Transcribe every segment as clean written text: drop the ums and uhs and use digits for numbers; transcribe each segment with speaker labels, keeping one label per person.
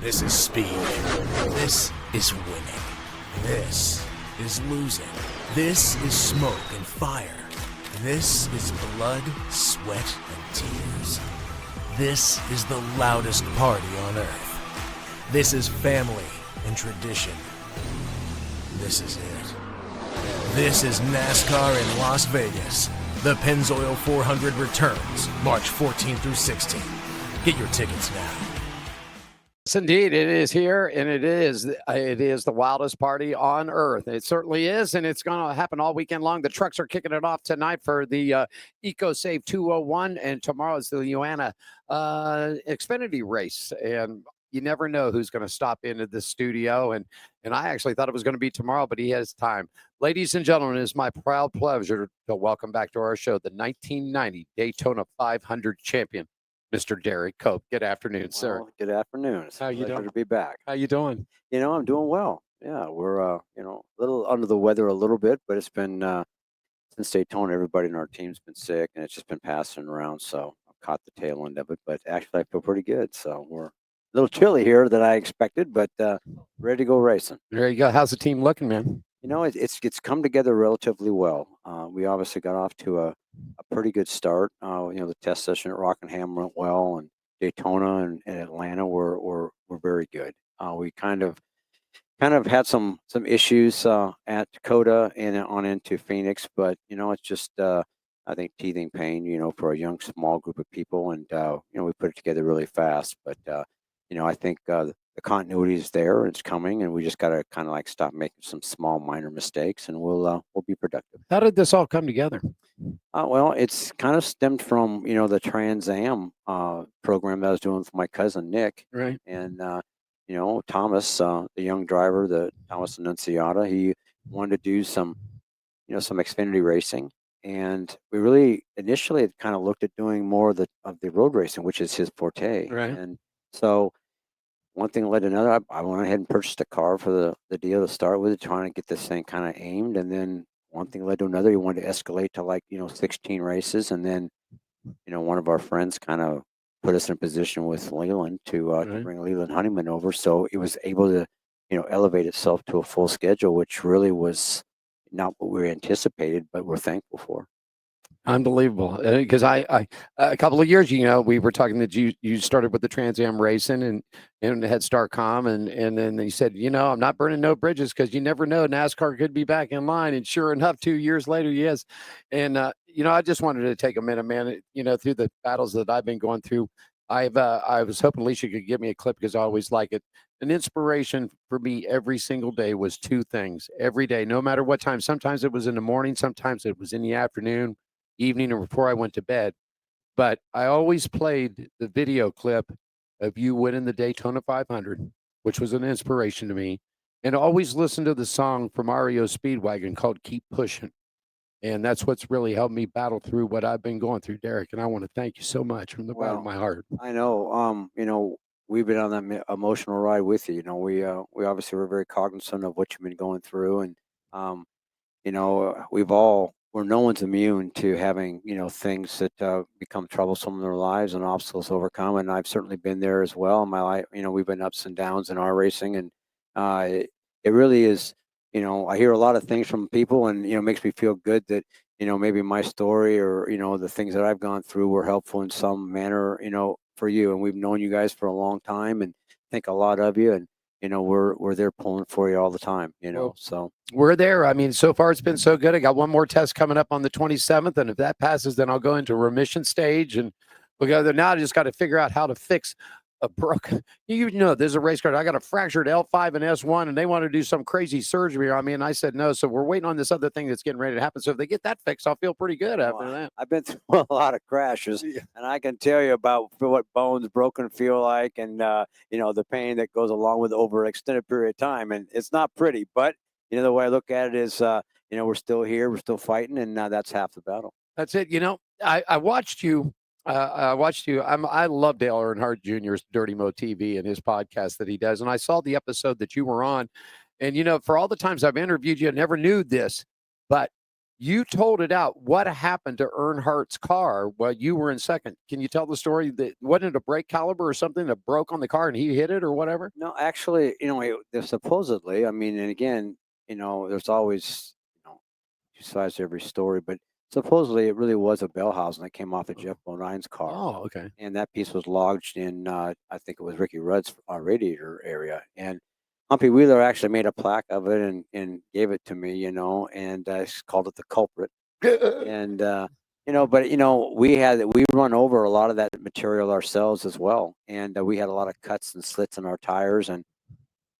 Speaker 1: This is speed. This is winning. This is losing. This is smoke and fire. This is blood, sweat, and tears. This is the loudest party on earth. This is family and tradition. This is it. This is NASCAR in Las Vegas. The Pennzoil 400 returns March 14th through 16th. Get your tickets now.
Speaker 2: Yes, indeed, it is here, and it is the wildest party on earth. It certainly is, and it's going to happen all weekend long. The trucks are kicking it off tonight for the EcoSave 201, and tomorrow is the Luana Xfinity race. And you never know who's going to stop into the studio, and I actually thought it was going to be tomorrow, but he has time. Ladies and gentlemen, it is my proud pleasure to welcome back to our show the 1990 Daytona 500 champion, Mr. Derrike Cope. Good afternoon, sir.
Speaker 3: Good afternoon. It's
Speaker 2: How you doing?
Speaker 3: to be back.
Speaker 2: How you doing?
Speaker 3: I'm doing well. Yeah, we're a little under the weather a little bit, but it's been since Daytona, everybody in our team's been sick, and it's just been passing around. So I've caught the tail end of it, but actually I feel pretty good. So we're a little chilly here than I expected, but ready to go racing.
Speaker 2: There you go. How's the team looking, man?
Speaker 3: It's come together relatively well. We obviously got off to a pretty good start. The test session at Rockingham went well, and Daytona and Atlanta were very good. We kind of had some issues at Dakota and on into Phoenix, but it's just I think teething pain, for a young small group of people, and we put it together really fast. But I think the continuity is there, it's coming, and we just got to kind of stop making some small minor mistakes, and we'll be productive.
Speaker 2: How did this all come together?
Speaker 3: Well, it's kind of stemmed from the Trans Am program that I was doing with my cousin Nick,
Speaker 2: Right.
Speaker 3: and Thomas, the young driver, the Thomas Annunziata, he wanted to do some Xfinity racing, and we really initially had kind of looked at doing more of the road racing, which is his forte,
Speaker 2: Right.
Speaker 3: and so one thing led to another. I went ahead and purchased a car for the deal to start with, trying to get this thing kind of aimed. And then one thing led to another. He wanted to escalate to 16 races. And then, one of our friends kind of put us in a position with Leland to bring Leland Honeyman over. So it was able to, elevate itself to a full schedule, which really was not what we anticipated, but we're thankful for.
Speaker 2: Unbelievable. Because I a couple of years, we were talking that you started with the Trans Am racing and had Starcom, and then they said, I'm not burning no bridges because you never know, NASCAR could be back in line. And sure enough, 2 years later, yes. And I just wanted to take a minute, man. Through the battles that I've been going through, I was hoping Alicia could give me a clip because I always like it. An inspiration for me every single day was two things every day, no matter what time. Sometimes it was in the morning, sometimes it was in the afternoon, evening, or before I went to bed. But I always played the video clip of you winning the Daytona 500, which was an inspiration to me, and always listened to the song from REO Speedwagon called Keep Pushing. And that's what's really helped me battle through what I've been going through, Derrike. And I want to thank you so much from the bottom of my heart.
Speaker 3: I know. We've been on that emotional ride with you. We obviously were very cognizant of what you've been going through, and where no one's immune to having, things that become troublesome in their lives and obstacles to overcome. And I've certainly been there as well in my life. We've been ups and downs in our racing, and it really is, I hear a lot of things from people, and, it makes me feel good that, maybe my story or, the things that I've gone through were helpful in some manner, for you. And we've known you guys for a long time and think a lot of you, and, we're there pulling for you all the time, so.
Speaker 2: We're there. I mean, so far it's been so good. I got one more test coming up on the 27th. And if that passes, then I'll go into remission stage, and we'll go there. Now I just got to figure out how to fix a broken, there's a race car. I got a fractured L5 and S1, and they want to do some crazy surgery on me. And I said, no. So we're waiting on this other thing that's getting ready to happen. So if they get that fixed, I'll feel pretty good after that.
Speaker 3: I've been through a lot of crashes, and I can tell you about what bones broken feel like, and, the pain that goes along with over an extended period of time. And it's not pretty, but, the way I look at it is, we're still here, we're still fighting, and that's half the battle.
Speaker 2: That's it. I watched you. I love Dale Earnhardt Jr.'s Dirty Mo TV and his podcast that he does. And I saw the episode that you were on. And, for all the times I've interviewed you, I never knew this, but you told it out. What happened to Earnhardt's car while you were in second? Can you tell the story? That wasn't it a brake caliper or something that broke on the car and he hit it or whatever?
Speaker 3: No, actually, there's supposedly, I mean, and again, there's always, two sides to every story, but supposedly it really was a bell housing that came off of Jeff Bonine's car.
Speaker 2: Oh, okay.
Speaker 3: And that piece was lodged in, I think it was Ricky Rudd's radiator area. And Humpy Wheeler actually made a plaque of it and gave it to me, and called it the culprit. And, but, we run over a lot of that material ourselves as well. And we had a lot of cuts and slits in our tires. And,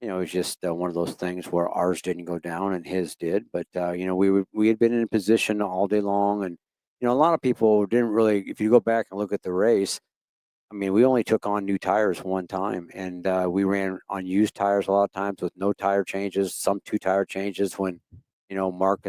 Speaker 3: it was just one of those things where ours didn't go down and his did. But, we had been in position all day long. And, a lot of people didn't really, if you go back and look at the race, I mean, we only took on new tires one time, and we ran on used tires a lot of times with no tire changes, some 2 tire changes when, Mark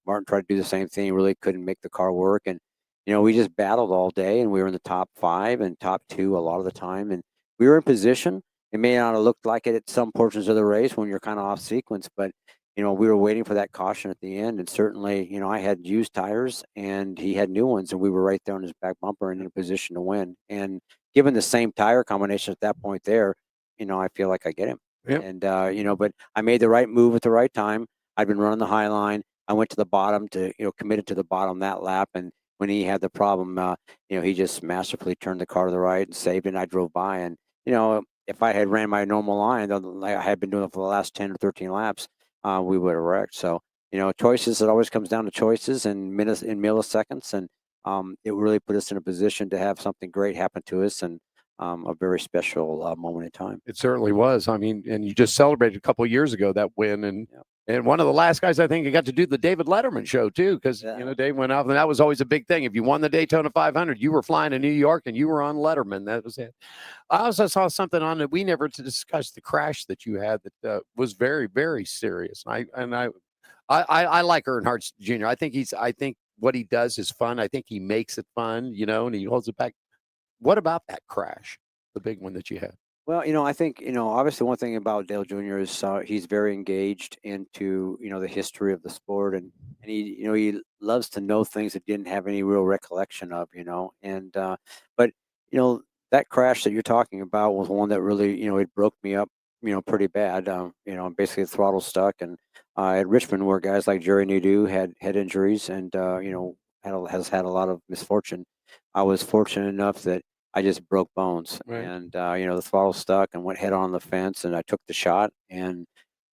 Speaker 3: Martin tried to do the same thing. He really couldn't make the car work. And, we just battled all day, and we were in the top 5 and top 2 a lot of the time. And we were in position. It may not have looked like it at some portions of the race when you're kind of off sequence, but, we were waiting for that caution at the end. And certainly, I had used tires and he had new ones, and we were right there on his back bumper and in a position to win. And given the same tire combination at that point there, I feel like I get him.
Speaker 2: Yep.
Speaker 3: And, but I made the right move at the right time. I'd been running the high line. I went to the bottom to, committed to the bottom that lap. And when he had the problem, he just masterfully turned the car to the right and saved it. And I drove by. And, if I had ran my normal line, like I had been doing it for the last 10 or 13 laps, we would have wrecked. So, choices, it always comes down to choices and minutes in milliseconds. And it really put us in a position to have something great happen to us, and a very special moment in time.
Speaker 2: It certainly was. I mean, and you just celebrated a couple of years ago that win, and
Speaker 3: Yeah.
Speaker 2: and one of the last guys I think who got to do the David Letterman show too, because
Speaker 3: Yeah.
Speaker 2: Dave went off, and that was always a big thing. If you won the Daytona 500, you were flying to New York, and you were on Letterman. That was it. I also saw something on it. We never discussed the crash that you had that was very, very serious. I like Earnhardt Jr. I think what he does is fun. I think he makes it fun, and he holds it back. What about that crash, the big one that you had?
Speaker 3: Well, I think, obviously one thing about Dale Jr. is he's very engaged into, the history of the sport, and he loves to know things that didn't have any real recollection of, and, but, that crash that you're talking about was one that really, it broke me up, pretty bad. Basically the throttle stuck, and at Richmond, where guys like Jerry Nadeau had head injuries and, has had a lot of misfortune. I was fortunate enough that I just broke bones.
Speaker 2: Right.
Speaker 3: And, the throttle stuck and went head on the fence, and I took the shot, and,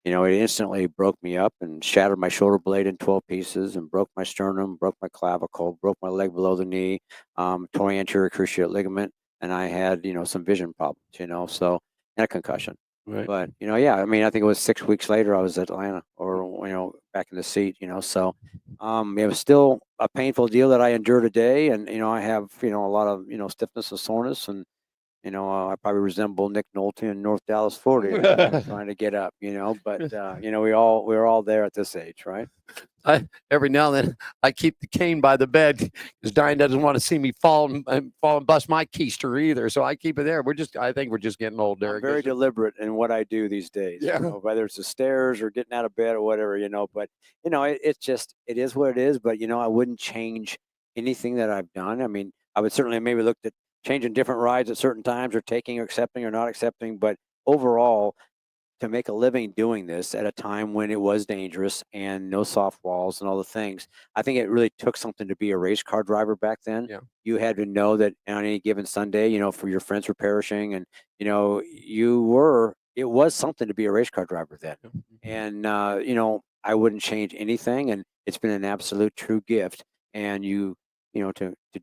Speaker 3: it instantly broke me up and shattered my shoulder blade in 12 pieces and broke my sternum, broke my clavicle, broke my leg below the knee, tore anterior cruciate ligament. And I had, some vision problems, so, and a concussion.
Speaker 2: Right.
Speaker 3: But, yeah, I mean, I think it was 6 weeks later I was at Atlanta, or, back in the seat, so, it was still a painful deal that I endure today. And, I have, a lot of, stiffness and soreness, and, I probably resemble Nick Nolte in North Dallas, Florida, trying to get up, but, we're all there at this age, right?
Speaker 2: Every now and then I keep the cane by the bed because Diane doesn't want to see me fall and bust my keister either. So I keep it there. I think we're just getting old, Derrike.
Speaker 3: I'm very deliberate in what I do these days.
Speaker 2: Yeah.
Speaker 3: Whether it's the stairs or getting out of bed or whatever, but it is what it is. But I wouldn't change anything that I've done. I mean, I would certainly maybe look at changing different rides at certain times, or taking or accepting or not accepting. But overall, to make a living doing this at a time when it was dangerous and no soft walls and all the things, I think it really took something to be a race car driver back then.
Speaker 2: Yeah.
Speaker 3: You had to know that on any given Sunday, for your friends were perishing, and, it was something to be a race car driver then. And, I wouldn't change anything. And it's been an absolute true gift. And to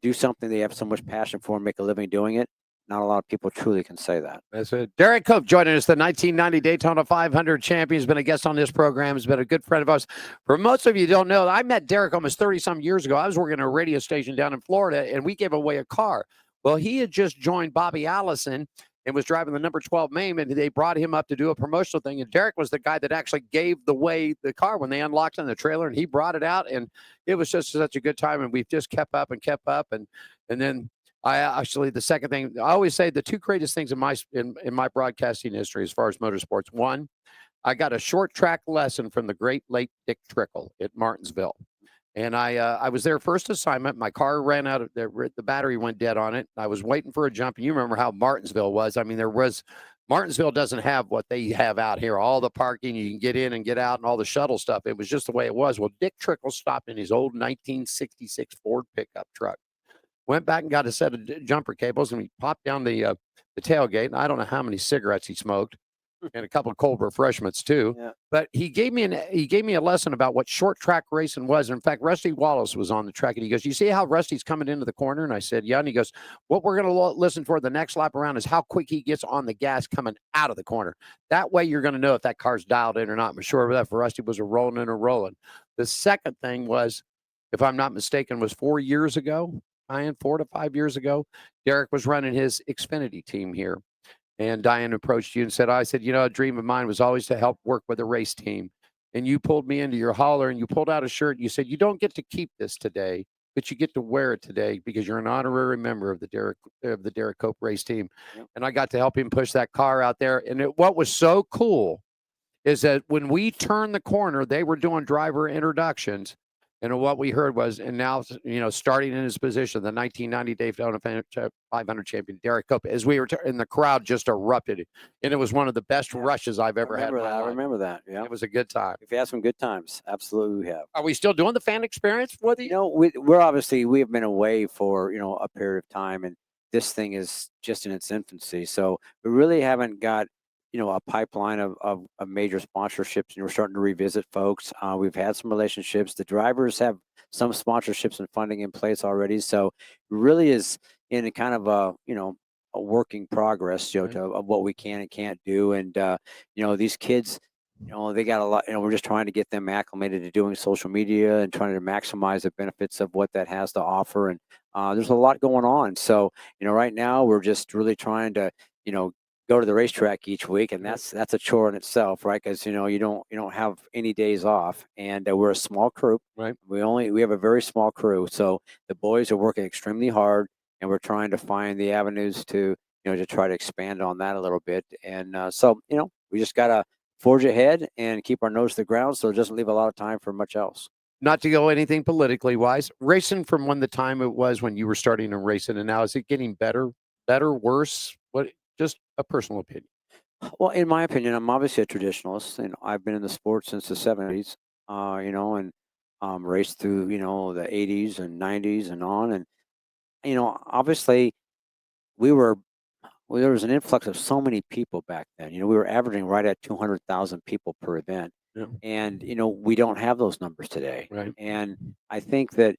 Speaker 3: do something they have so much passion for and make a living doing it, not a lot of people truly can say that.
Speaker 2: That's it. Derrike Cope joining us, the 1990 Daytona 500 champion. He's been a guest on this program. He's been a good friend of ours. For most of you who don't know, I met Derrike almost 30-some years ago. I was working at a radio station down in Florida, and we gave away a car. Well, he had just joined Bobby Allison and was driving the number 12 Maine, and they brought him up to do a promotional thing. And Derrike was the guy that actually gave the car when they unlocked on the trailer, and he brought it out, and it was just such a good time. And we've just kept up, and then the second thing, I always say the two greatest things in my broadcasting history as far as motorsports. One, I got a short track lesson from the great late Dick Trickle at Martinsville. And I was there first assignment. My car ran out of the battery went dead on it. I was waiting for a jump. And you remember how Martinsville was. I mean, Martinsville doesn't have what they have out here. All the parking, you can get in and get out and all the shuttle stuff. It was just the way it was. Well, Dick Trickle stopped in his old 1966 Ford pickup truck. Went back and got a set of jumper cables, and he popped down the tailgate. And I don't know how many cigarettes he smoked, and a couple of cold refreshments too.
Speaker 3: Yeah.
Speaker 2: But he gave me a lesson about what short track racing was. In fact, Rusty Wallace was on the track, and he goes, "You see how Rusty's coming into the corner?" And I said, "Yeah." And he goes, "What we're going to listen for the next lap around is how quick he gets on the gas coming out of the corner. That way, you're going to know if that car's dialed in or not." I'm sure that for Rusty was a rolling and a rolling. The second thing was, if I'm not mistaken, was 4 years ago. 4 to 5 years ago, Derrike was running his Xfinity team here. And Diane approached you and said, I said, a dream of mine was always to help work with a race team. And you pulled me into your hauler and you pulled out a shirt. And you said, you don't get to keep this today, but you get to wear it today because you're an honorary member of the Derrike Cope race team.
Speaker 3: Yep.
Speaker 2: And I got to help him push that car out there. And what was so cool is that when we turned the corner, they were doing driver introductions. And what we heard was, and now, starting in his position, the 1990 Daytona 500 champion, Derrike Cope, as we were, and the crowd just erupted. And it was one of the best rushes I've ever had in my life.
Speaker 3: I remember that. Yeah.
Speaker 2: It was a good time.
Speaker 3: We've had some good times. Absolutely, we have.
Speaker 2: Are we still doing the fan experience with you?
Speaker 3: We have been away for, a period of time, and this thing is just in its infancy. So we really haven't got, a pipeline of major sponsorships, and we're starting to revisit folks. We've had some relationships. The drivers have some sponsorships and funding in place already. So it really is in a kind of a working progress,
Speaker 2: Right.
Speaker 3: of what we can and can't do. And, these kids, they got a lot, we're just trying to get them acclimated to doing social media and trying to maximize the benefits of what that has to offer. And there's a lot going on. So, right now we're just really trying to, go to the racetrack each week, and that's a chore in itself, right? Because you don't have any days off, and we're a small crew.
Speaker 2: Right.
Speaker 3: We have a very small crew, so the boys are working extremely hard, and we're trying to find the avenues to to try to expand on that a little bit. And so we just gotta forge ahead and keep our nose to the ground, so it doesn't leave a lot of time for much else.
Speaker 2: Not to go anything politically wise, racing from when the time it was when you were starting to racing, and now is it getting better, worse? What? Just a personal opinion.
Speaker 3: Well, in my opinion, I'm obviously a traditionalist, and I've been in the sport since the '70s, and raced through, the '80s and '90s and on. And, obviously we were, well, there was an influx of so many people back then. We were averaging right at 200,000 people per event.
Speaker 2: Yeah.
Speaker 3: And, we don't have those numbers today.
Speaker 2: Right.
Speaker 3: And I think that,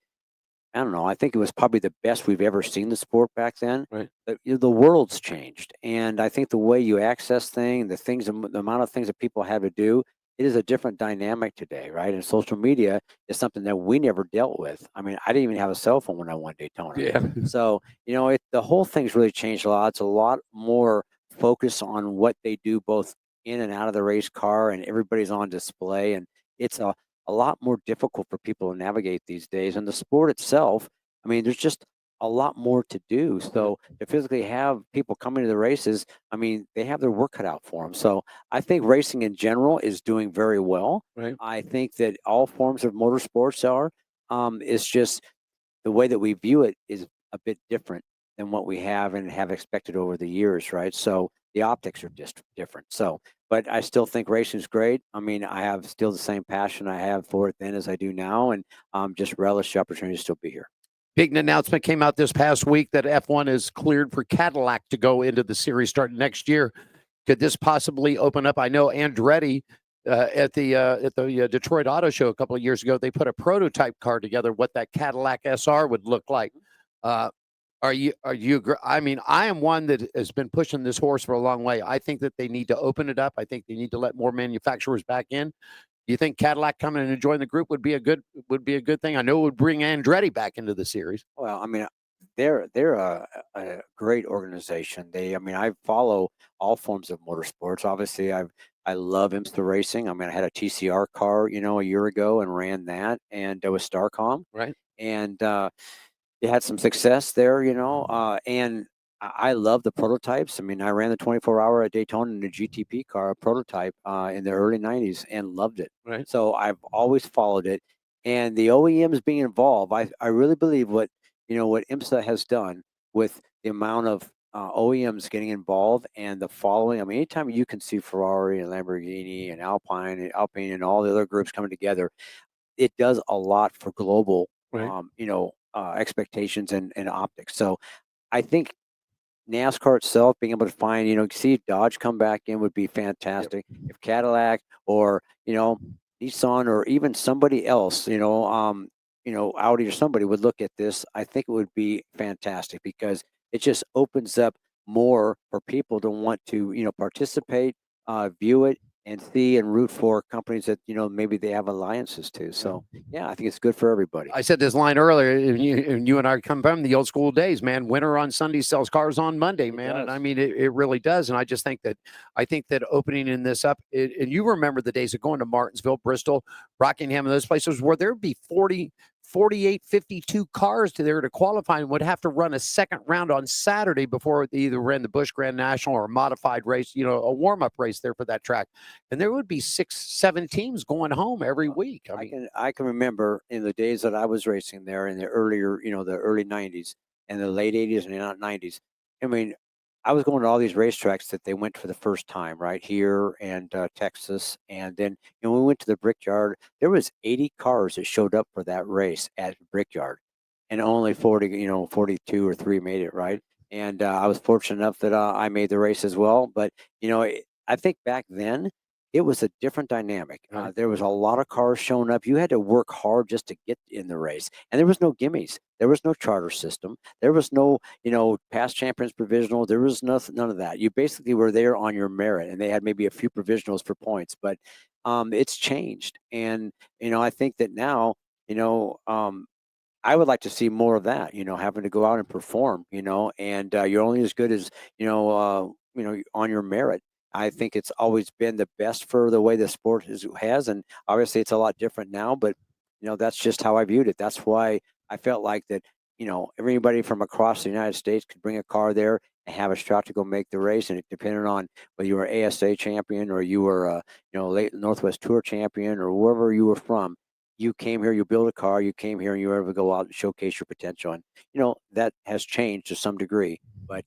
Speaker 3: I don't know. I think it was probably the best we've ever seen the sport back then.
Speaker 2: Right.
Speaker 3: But, the world's changed, and I think the way you access things, the amount of things that people have to do, it is a different dynamic today, right? And social media is something that we never dealt with. I mean, I didn't even have a cell phone when I won Daytona.
Speaker 2: Yeah.
Speaker 3: So the whole thing's really changed a lot. It's a lot more focus on what they do both in and out of the race car, and everybody's on display, and it's a lot more difficult for people to navigate these days. And the sport itself, I mean, there's just a lot more to do. So to physically have people coming to the races, I mean, they have their work cut out for them. So I think racing in general is doing very well.
Speaker 2: Right.
Speaker 3: I think that all forms of motorsports are. It's just the way that we view it is a bit different than what we have and have expected over the years, right? So the optics are just different. So, but I still think racing is great. I mean, I have still the same passion I have for it then as I do now, and just relish the opportunity to still be here.
Speaker 2: Big announcement came out this past week that F1 is cleared for Cadillac to go into the series starting next year. Could this possibly open up? I know Andretti at the Detroit Auto Show a couple of years ago, they put a prototype car together, what that Cadillac SR would look like. Are you? I mean, I am one that has been pushing this horse for a long way. I think that they need to open it up. I think they need to let more manufacturers back in. Do you think Cadillac coming in and join the group would be a good thing? I know it would bring Andretti back into the series.
Speaker 3: Well, I mean, they're a great organization. I mean, I follow all forms of motorsports. Obviously, I love IMSA racing. I mean, I had a TCR car, a year ago and ran that, and it was Starcom,
Speaker 2: Right.
Speaker 3: and they had some success there, and I love the prototypes. I mean, I ran the 24-hour at Daytona in a GTP car, a prototype, in the early '90s, and loved it.
Speaker 2: Right.
Speaker 3: So I've always followed it. and the OEMs being involved. I really believe what what IMSA has done with the amount of OEMs getting involved and the following. I mean, anytime you can see Ferrari and Lamborghini and Alpine and all the other groups coming together, it does a lot for global,
Speaker 2: Right.
Speaker 3: expectations and optics. So I think NASCAR itself being able to find, see Dodge come back in would be fantastic. If Cadillac or, Nissan or even somebody else, Audi or somebody would look at this, I think it would be fantastic because it just opens up more for people to want to, participate, view it and see and root for companies that, maybe they have alliances to. So yeah, I think it's good for everybody.
Speaker 2: I said this line earlier, and you and I come from the old school days, man. Winter on Sunday sells cars on Monday, man. And I mean, it really does. And I just think that opening in this up, and you remember the days of going to Martinsville, Bristol, Rockingham, and those places where there'd be 40, 48, 52 cars to there to qualify and would have to run a second round on Saturday before they either ran the Busch Grand National or a modified race, a warm-up race there for that track. And there would be 6, 7 teams going home every week.
Speaker 3: I can remember in the days that I was racing there in the earlier, the early 90s and the late 80s and the 90s. I mean, I was going to all these racetracks that they went for the first time, right here and Texas, and then we went to the Brickyard. There was 80 cars that showed up for that race at Brickyard, and only 40, 42 or 3 made it, right. And I was fortunate enough that I made the race as well. But I think back then it was a different dynamic.
Speaker 2: Right.
Speaker 3: There was a lot of cars showing up. You had to work hard just to get in the race, and there was no gimmies. There was no charter system. There was no, past champions provisional. There was none of that. You basically were there on your merit, and they had maybe a few provisionals for points. But it's changed, and I think that now, I would like to see more of that. Having to go out and perform. And you're only as good as on your merit. I think it's always been the best for the way the sport has, and obviously it's a lot different now. But that's just how I viewed it. That's why I felt like that. Everybody from across the United States could bring a car there and have a shot to go make the race, and it depended on whether you were ASA champion or you were late Northwest Tour champion or wherever you were from. You came here, you built a car, you came here, and you were able to go out and showcase your potential. And that has changed to some degree, but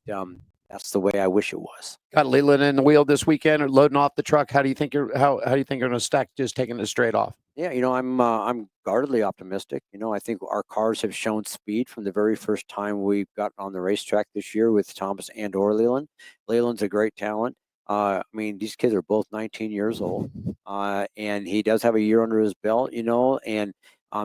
Speaker 3: that's the way I wish it was.
Speaker 2: Got Leland in the wheel this weekend or loading off the truck. How do you think you're going to stack just taking it straight off?
Speaker 3: Yeah, I'm guardedly optimistic. I think our cars have shown speed from the very first time we got on the racetrack this year with Thomas and or Leland. Leland's a great talent. I mean, these kids are both 19 years old, and he does have a year under his belt, and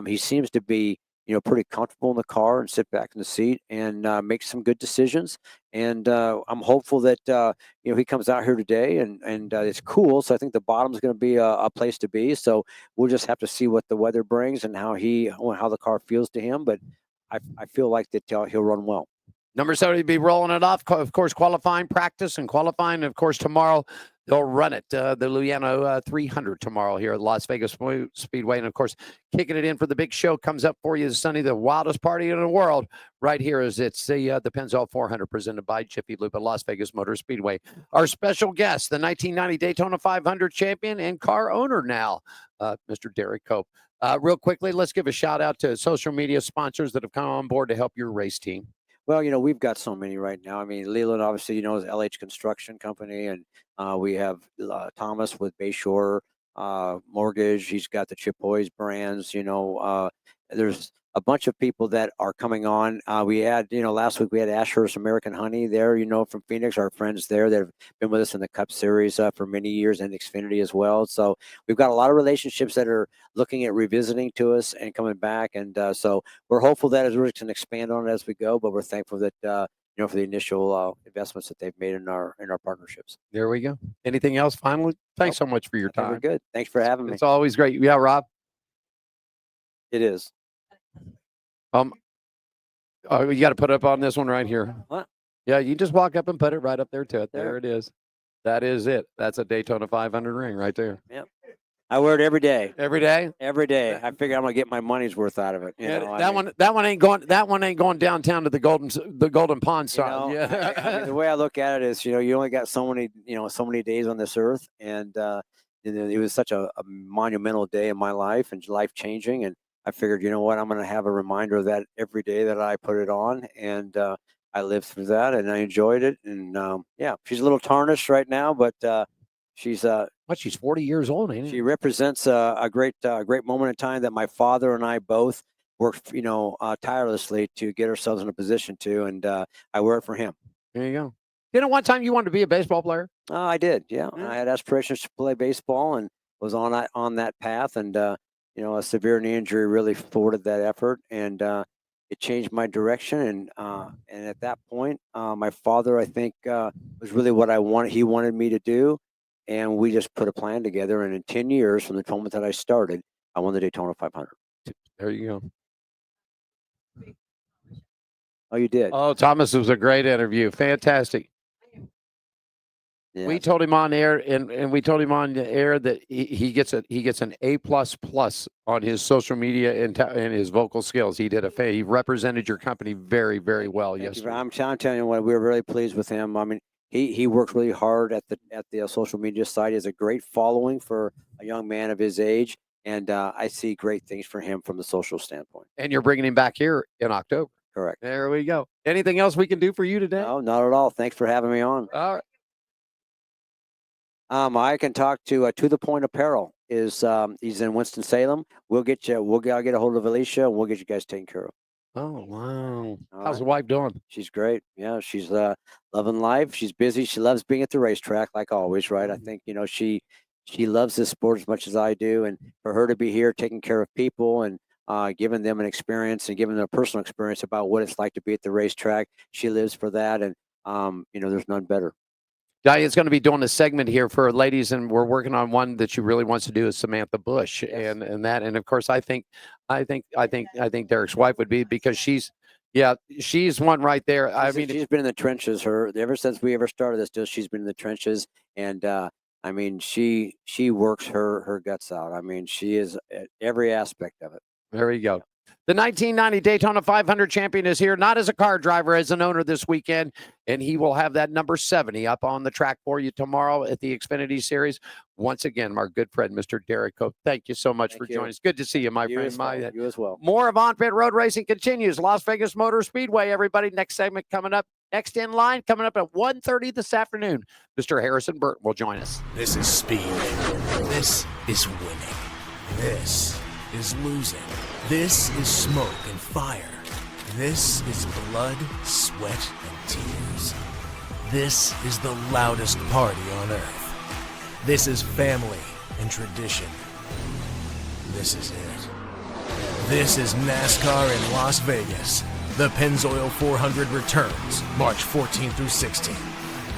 Speaker 3: he seems to be, pretty comfortable in the car and sit back in the seat and make some good decisions. And I'm hopeful that he comes out here today and it's cool. So I think the bottom is going to be a place to be. So we'll just have to see what the weather brings and how the car feels to him. But I feel like that he'll run well.
Speaker 2: Number 70 be rolling it off. Of course, qualifying, practice, and qualifying. Of course, tomorrow they'll run it. The Lugano 300 tomorrow here at Las Vegas Speedway. And, of course, kicking it in for the big show comes up for you this Sunday, the wildest party in the world right here as it's the Pennzoil 400 presented by Jiffy Lube at Las Vegas Motor Speedway. Our special guest, the 1990 Daytona 500 champion and car owner now, Mr. Derrike Cope. Real quickly, let's give a shout out to social media sponsors that have come on board to help your race team.
Speaker 3: Well, we've got so many right now. I mean, Leland, obviously, is LH Construction Company, and we have Thomas with Bayshore Mortgage. He's got the Chipoy's brands. There's a bunch of people that are coming on. We had, last week we had Ashurst American Honey there, from Phoenix, our friends there that have been with us in the Cup Series for many years, and Xfinity as well. So we've got a lot of relationships that are looking at revisiting to us and coming back. And so we're hopeful that we can expand on it as we go, but we're thankful that, for the initial investments that they've made in our partnerships.
Speaker 2: There we go. Anything else finally? Thanks so much for your time.
Speaker 3: We're good. Thanks for having me.
Speaker 2: It's always great. Yeah, Rob?
Speaker 3: It is.
Speaker 2: You got to put up on this one right here.
Speaker 3: What?
Speaker 2: Yeah, you just walk up and put it right up there to it.
Speaker 3: There
Speaker 2: it is. That is it. That's a Daytona 500 ring right there.
Speaker 3: Yep. I wear it every day.
Speaker 2: Every day?
Speaker 3: Every day. I figure I'm gonna get my money's worth out of it.
Speaker 2: That one ain't going downtown to the Golden Pond side.
Speaker 3: I mean, the way I look at it is, you only got so many days on this earth, and it was such a monumental day in my life and life changing, and I figured, you know what, I'm going to have a reminder of that every day that I put it on, and I lived through that, and I enjoyed it. And yeah, she's a little tarnished right now, but she's
Speaker 2: She's 40 years old, ain't
Speaker 3: she
Speaker 2: it?
Speaker 3: represents a great moment in time that my father and I both worked, tirelessly to get ourselves in a position to, and I wear it for him.
Speaker 2: There you go. You know, one time you wanted to be a baseball player?
Speaker 3: I did, yeah.
Speaker 2: Yeah.
Speaker 3: I had aspirations to play baseball and was on that path, and a severe knee injury really thwarted that effort, and it changed my direction. And at that point, my father, I think, was really what I wanted. He wanted me to do, and we just put a plan together. And in 10 years from the moment that I started, I won the Daytona 500.
Speaker 2: There you go.
Speaker 3: Oh, you did?
Speaker 2: Oh, Thomas, it was a great interview. Fantastic.
Speaker 3: Yeah.
Speaker 2: We told him on air, and we told him on the air that he gets an A++ on his social media and his vocal skills. He did he represented your company very, very well yesterday.
Speaker 3: I'm telling you what, we were really pleased with him. I mean, he worked really hard at the social media side. He has a great following for a young man of his age, and I see great things for him from the social standpoint.
Speaker 2: And you're bringing him back here in October.
Speaker 3: Correct.
Speaker 2: There we go. Anything else we can do for you today?
Speaker 3: No, not at all. Thanks for having me on.
Speaker 2: All right.
Speaker 3: I can talk to the Point Apparel. He's in Winston-Salem. I'll get a hold of Alicia, and we'll get you guys taken care of.
Speaker 2: Oh, wow.
Speaker 3: All
Speaker 2: How's the
Speaker 3: right.
Speaker 2: wife doing?
Speaker 3: She's great. Yeah, she's loving life. She's busy. She loves being at the racetrack, like always, right? I think she loves this sport as much as I do, and for her to be here taking care of people and giving them an experience and giving them a personal experience about what it's like to be at the racetrack, she lives for that, and there's none better.
Speaker 2: Diane's going to be doing a segment here for ladies, and we're working on one that she really wants to do is Samantha Bush,
Speaker 3: Yes.
Speaker 2: and of course I think Derrike's wife would be, because she's one right there.
Speaker 3: She's been in the trenches. Ever since we ever started this deal, she's been in the trenches, and she works her guts out. I mean, she is at every aspect of it.
Speaker 2: There you go. The 1990 Daytona 500 champion is here, not as a car driver, as an owner this weekend, and he will have that number 70 up on the track for you tomorrow at the Xfinity Series. Once again, our good friend, Mr. Derrike, thank you so much for joining us. Good to see you, my friend.
Speaker 3: You as well.
Speaker 2: More of On Pit Road Racing continues. Las Vegas Motor Speedway, everybody. Next segment coming up. Next in line, coming up at 1:30 this afternoon. Mr. Harrison Burton will join us.
Speaker 1: This is speed. This is winning. This is losing. This is smoke and fire. This is blood, sweat, and tears. This is the loudest party on earth. This is family and tradition. This is it. This is NASCAR in Las Vegas. The Pennzoil 400 returns March 14 through 16.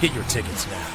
Speaker 1: Get your tickets now.